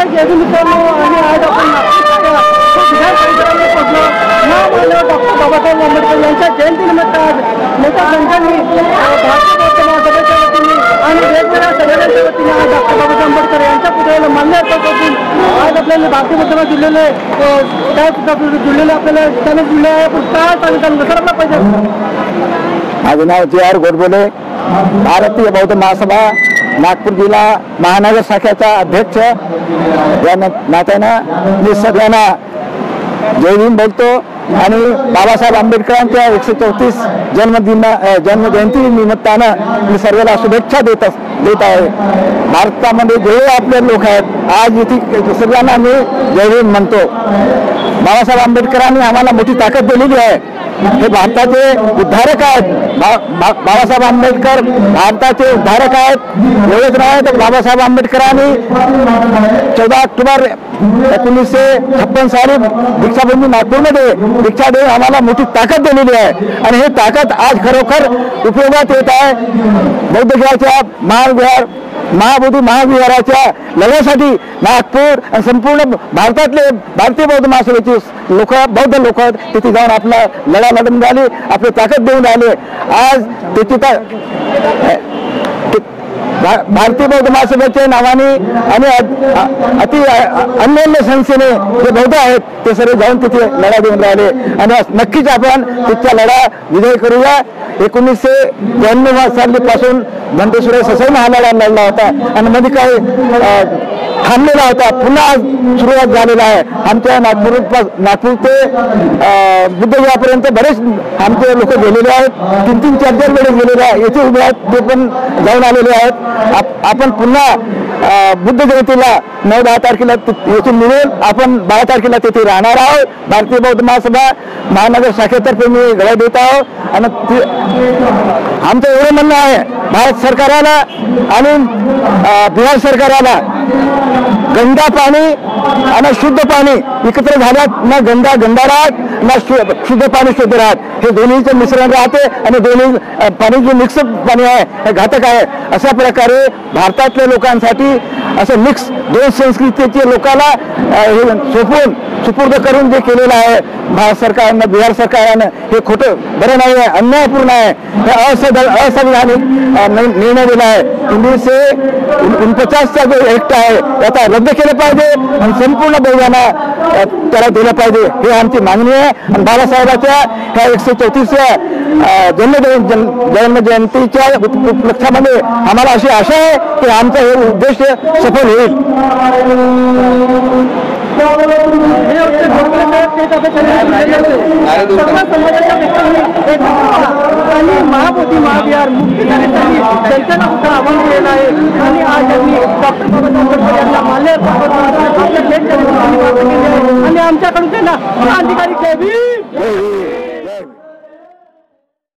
जय मित्रांनो आणि आज आपण विधान परिषदेमध्ये पोहोचलो। महामानव डॉक्टर बाबासाहेब आंबेडकर यांच्या जयंतीनिमित्त आज मोठ्या संख्येने भारतीय बौद्ध महासभेच्या वतीने आणि वेगवेगळ्या संघटनांच्या वतीने आज डॉक्टर बाबासाहेब आंबेडकर यांच्या पुतळ्याला माल्यार्पण करून आज आपल्याला भारतीय बौद्ध जुळलेले जुळलेले आपल्याला त्याने जुळले आहे। पण काय सांगताना करायला पाहिजे। माझे नाव JR गोडबोले, भारतीय बौद्ध महासभा नागपूर जिल्हा महानगर शाखेचा अध्यक्ष या नात्यानं मी सगळ्यांना जय भीम बोलतो आणि बाबासाहेब आंबेडकरांच्या 134 जन्मजयंती निमित्तानं मी सर्वांना शुभेच्छा देत आहे। भारतामध्ये जेवढे आपले लोक आहेत आज इथे सगळ्यांना मी जय भीम म्हणतो। बाबासाहेब आंबेडकरांनी आम्हाला मोठी ताकद दिलेली आहे। हे भारताचे उद्धारक आहेत। बाबासाहेब आंबेडकर भारताचे उद्धारक आहेत। एवढेच नाही तर बाबासाहेब आंबेडकरांनी 14 ऑक्टोबर 1956 साली दीक्षाभूमी नागपूरमध्ये दीक्षा देऊन आम्हाला मोठी ताकद दिलेली आहे आणि ही ताकद आज खरोखर उपयोगात येत आहे। बौद्ध विहाराच्या महाबोधी महाविहाराच्या लढ्यासाठी नागपूर आणि संपूर्ण भारतातले भारतीय बौद्ध महासभेचे बौद्ध लोक तिथे जाऊन आपला लढा लढून राहिले, आपली ताकद देऊन राहिले। आज त्याची भारतीय बौद्ध महासभेच्या नावाने आणि अति अन्य संस्थेने जे बौद्ध आहेत ते सर्व जाऊन तिथे लढा देऊन राहिले आणि नक्कीच आपण तिथचा लढा विजय करूया। 1992 सालीपासून घंटेश्वर ससाईने हा लढा लढला होता आणि मध्ये काही थांबलेला होता, पुन्हा आज सुरुवात झालेला आहे। आमच्या नागपूर ते बुद्धगयापर्यंत बरेच आमचे लोक गेलेले आहेत, 3-3, 4-4 वेळेस गेलेले आहेत, येथे उभे आहेत ते पण जाऊन आलेले आहेत। आपण पुन्हा बुद्ध जयंतीला 9-10 तारखेला येथून मिळून आपण 12 तारखेला तिथे राहणार आहोत। भारतीय बौद्ध महासभा महानगर शाखेतर्फे मी गळा देत आहोत आणि आमचं एवढं म्हणणं आहे भारत सरकाराला आणि बिहार सरकाराला गंगा पाणी आणि शुद्ध पाणी एकत्र झाल्यात ना गंगा राहत ना शुद्ध पाणी शुद्ध राहत। हे दोन्हीचं मिश्रण राहते आणि दोन्ही पाणी जे मिक्स पाणी आहे हे घातक आहे। अशा प्रकारे भारतातल्या लोकांसाठी असं मिक्स दोन संस्कृतीचे लोकांना सोपून सुपूर्द करून जे केलेलं आहे भारत सरकारनं बिहार सरकारनं हे खोटं बरं नाही आहे, अन्यायपूर्ण आहे। हे असंवैधानिक निर्णय दिला आहे। 1949चा जो ऍक्ट आहे त्याचा रद्द केलं पाहिजे आणि संपूर्ण बौद्धांना त्याला दिलं पाहिजे ही आमची मागणी आहे। आणि बाबासाहेबांच्या ह्या 134व्या जन्मजयंतीच्या उपलक्षामध्ये आम्हाला अशी आशा आहे की आमचा हे उद्देश सफल होईल। महाबोधी महाविहार मुक्ती करण्यासाठी जनतेला सुद्धा आव्हान केलेलं आहे आणि आज आम्ही डॉक्टर बाबासाहेब आंबेडकर यांना माल्यार्पण करून आपल्या आणि आमच्याकडून त्यांना क्रांतिकारी जय भीम।